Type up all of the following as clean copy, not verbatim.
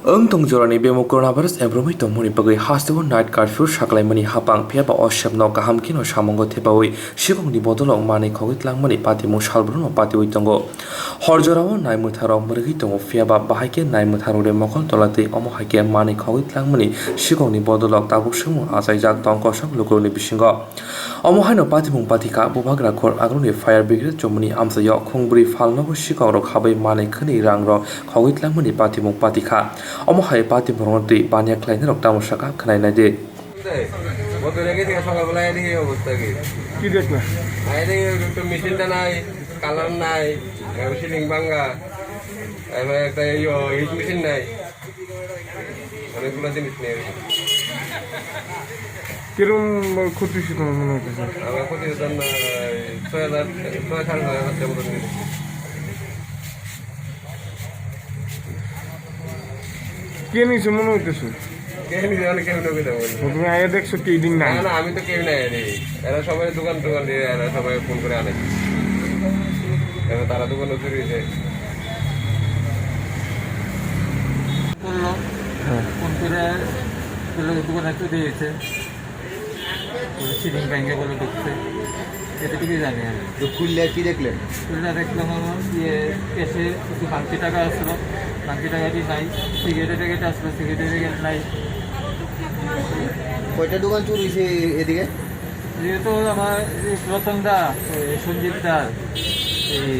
Tongjorani bemo coronavirus embromoi tongmoni bagai hastewo night curfew saklaimani hapang phiaba oshapno kahamkino samongo thebawui sikongni bodolong manei khogit langmani patimu salbruno patiwi tongo horjorao naimutharok murgi tongo phiaba bahaike naimutharore mokol tolate omo haike manei khogit langmani sikongni bodolok tabuk sumu achaijak tongkosok lukuroni bisingo omo haino patimung patika bubagra khor agroni fire brigade chomuni amsayo khongbri falnogo sikongrok habai manei khani rangrok khogit langmani patimung patika omo hai pati bronti banya klain rok tamo saka khnai na de বোতলে গেছে সকালবেলা এদিকে অবস্থা কি দেখলা একটু মেশিনটা নাই কালার নাই সিলিং ভাঙ্গা এবার একটা হিট মেশিন নাই অনেকগুলো জিনিস নেই কিরম ক্ষতি ছিল মনে হচ্ছে আমার ক্ষতি হতাম না 6,000 মতো কে নিয়েছে মনে হইতেছে তুমি আগে দেখছো কি দিন না না আমি তো কেউ নাই এরা সবাই দোকান দিয়ে এরা সবাই ফোন করে আনে এবার তারা দোকানে চুরি হয়েছে করলো ফোন করে দোকানে চুরি হয়েছে সিলিং ব্যাংকে বলে ঢুকছে এটুকুই জানি আমি তো খুললে কি দেখলেন? খুললে দেখলাম আমার কেসে কিছু বাকি টাকা আসলো বাকি টাকাটি নাই সিগারেট আসলো সিগারেট নাই কয়টা দোকান চুরি হয়েছে এদিকে? যেহেতু আমার রতন দা সঞ্জীব দা এই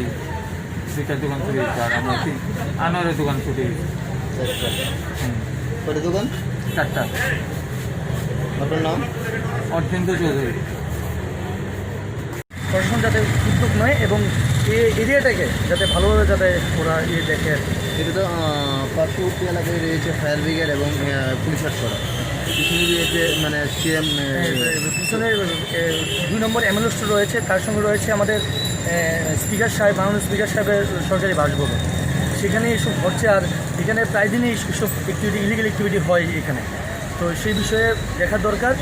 দুইটা দোকান চুরি হয়েছে আর আমার আনোয়ারের দোকান চুরি হয়েছে কয়টা দোকান? 4টা। আপনার নাম? অর্থেন্দ্র চৌধুরী। প্রশাসন যাতে উদ্যোগ নয় এবং এই এরিয়াটাকে যাতে ভালোভাবে যাতে ওরা দেখে আর কি। এটা তো পার্শ্ববর্তী এলাকায় রয়েছে ফায়ার ব্রিগেড এবং পুলিশের করা পিছনে রয়েছে মানে সিএম পিছনে 2 নম্বর অ্যাম্বুলেন্স রয়েছে, তার সঙ্গে রয়েছে আমাদের স্পিকার সাহেব, মাননীয় স্পিকার সাহেবের সরকারি বাসভবন। সেখানে এসব ঘটছে আর এখানে প্রায় দিনই এইসব অ্যাক্টিভিটি ইলিগাল অ্যাক্টিভিটি হয় এখানে। তো সেই বিষয়ে দেখার দরকার।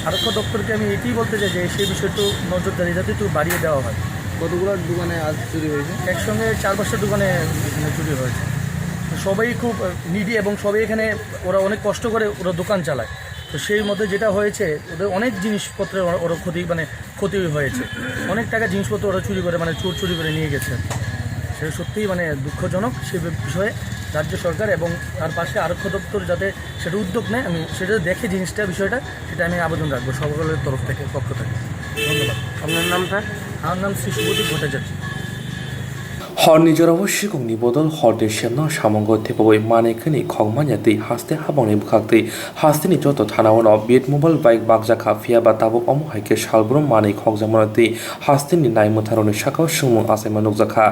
আরক্ষা দপ্তরকে আমি এটাই বলতে চাই যে সেই বিষয়টা নজরদারি যাতে একটু বাড়িয়ে দেওয়া হয়। কতগুলো দোকানে আজ চুরি হয়েছে? একসঙ্গে 4-5টা দোকানে চুরি হয়েছে। সবাই খুব নিডি এবং সবাই এখানে ওরা অনেক কষ্ট করে ওরা দোকান চালায়। তো সেই মধ্যে যেটা হয়েছে ওদের অনেক জিনিসপত্রের ওরা ক্ষতি হয়েছে, অনেক টাকা জিনিসপত্র ওরা চুরি করে চুরি করে নিয়ে গেছে। সেটা সত্যিই দুঃখজনক। সে বিষয়ে রাজ্য সরকার এবং তার পাশে আরক্ষা দপ্তর যাতে সেটা উদ্যোগ নেয়, আমি সেটা দেখে বিষয়টা সেটা আমি আবেদন রাখবো সকলের পক্ষ থেকে। ধন্যবাদ। আপনার নামটা? আমার নাম Shri Subhadip Bhattacharya. Horni jorabo sikongni bodol horde shemno samongo thepawai manei khani khongmanyati haste haboni bukhakti hasteni joto thanaono biet mobile bike bakjaka phiaba tabuk omo haike salbrum manei khogjamonati hasteni naimutharoni sakao sumung asaima nukjakha